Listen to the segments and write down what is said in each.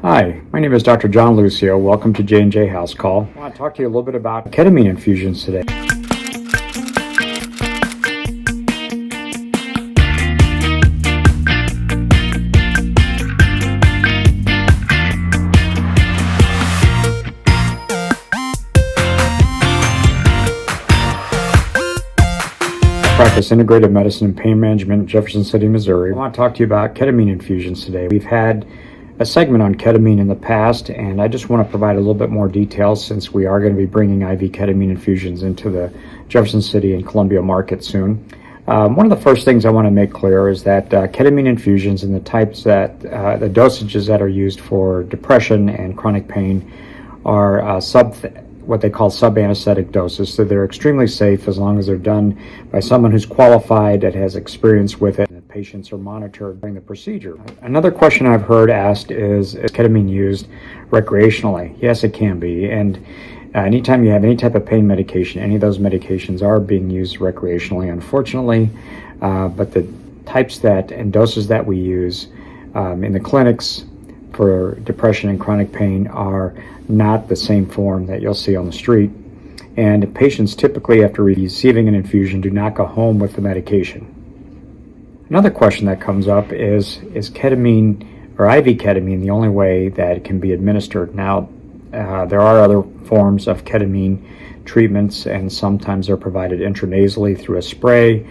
Hi, my name is Dr. John Lucio. Welcome to J&J House Call. I want to talk to you a little bit about ketamine infusions today. I practice integrative medicine and pain management in Jefferson City, Missouri. I want to talk to you about ketamine infusions today. We've had a segment on ketamine in the past, and I just want to provide a little bit more details since we are going to be bringing IV ketamine infusions into the Jefferson City and Columbia market soon. One of the first things I want to make clear is that ketamine infusions and the types that, the dosages that are used for depression and chronic pain are what they call sub-anesthetic doses, so they're extremely safe as long as they're done by someone who's qualified, that has experience with it, and the patients are monitored during the procedure. Another question I've heard asked is ketamine used recreationally? Yes, it can be, and anytime you have any type of pain medication, any of those medications are being used recreationally, unfortunately, but the types that and doses that we use in the clinics for depression and chronic pain are not the same form that you'll see on the street. And patients typically, after receiving an infusion, do not go home with the medication. Another question that comes up is ketamine or IV ketamine the only way that it can be administered? Now, there are other forms of ketamine treatments, and sometimes they're provided intranasally through a spray.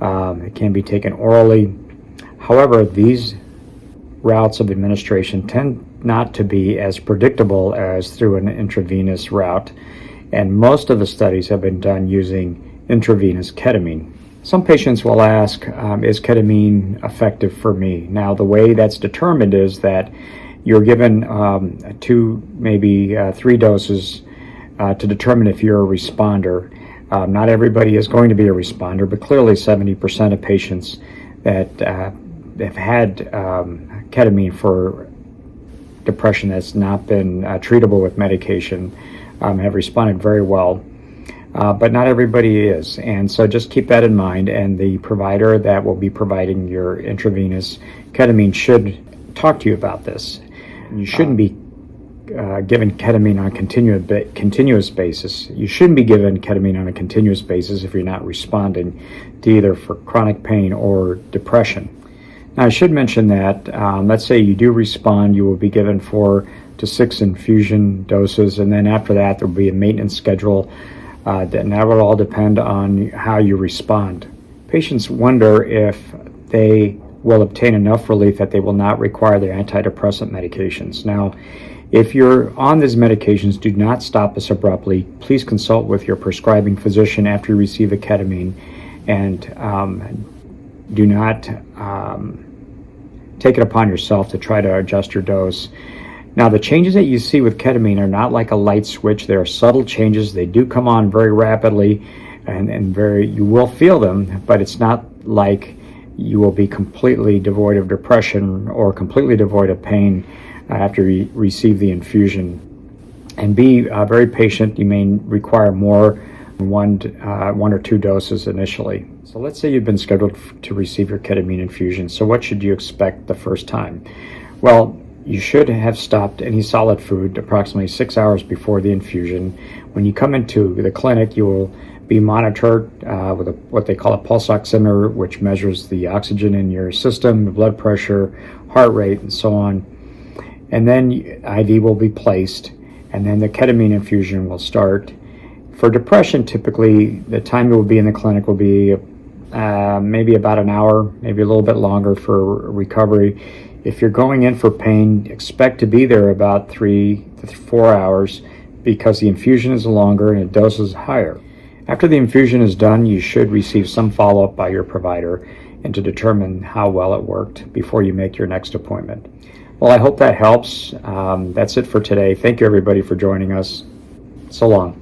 It can be taken orally. However, these routes of administration tend not to be as predictable as through an intravenous route, and most of the studies have been done using intravenous ketamine. Some patients will ask, is ketamine effective for me? Now, the way that's determined is that you're given 2, maybe 3 doses to determine if you're a responder. Not everybody is going to be a responder, but clearly 70% of patients that have had ketamine for depression that's not been treatable with medication have responded very well, but not everybody is, and so just keep that in mind, and the provider that will be providing your intravenous ketamine should talk to you about this. You shouldn't be given ketamine on a continuous basis. You shouldn't be given ketamine on a continuous basis if you're not responding to either for chronic pain or depression. Now, I should mention that let's say you do respond, you will be given 4 to 6 infusion doses, and then after that there will be a maintenance schedule, and that will all depend on how you respond. Patients wonder if they will obtain enough relief that they will not require their antidepressant medications. Now, if you're on these medications, do not stop this abruptly. Please consult with your prescribing physician after you receive the ketamine, and do not take it upon yourself to try to adjust your dose. Now, the changes that you see with ketamine are not like a light switch. They are subtle changes. They do come on very rapidly, and you will feel them, but it's not like you will be completely devoid of depression or completely devoid of pain after you receive the infusion. And be very patient. You may require more, one or 2 doses initially. So let's say you've been scheduled to receive your ketamine infusion. So what should you expect the first time? Well, you should have stopped any solid food approximately 6 hours before the infusion. When you come into the clinic, you will be monitored with what they call a pulse oximeter, which measures the oxygen in your system, the blood pressure, heart rate, and so on. And then IV will be placed, and then the ketamine infusion will start. For depression, typically the time you will be in the clinic will be maybe about an hour, maybe a little bit longer for recovery. If you're going in for pain, expect to be there about 3 to 4 hours because the infusion is longer and the dose is higher. After the infusion is done, you should receive some follow-up by your provider and to determine how well it worked before you make your next appointment. Well, I hope that helps. That's it for today. Thank you, everybody, for joining us. So long.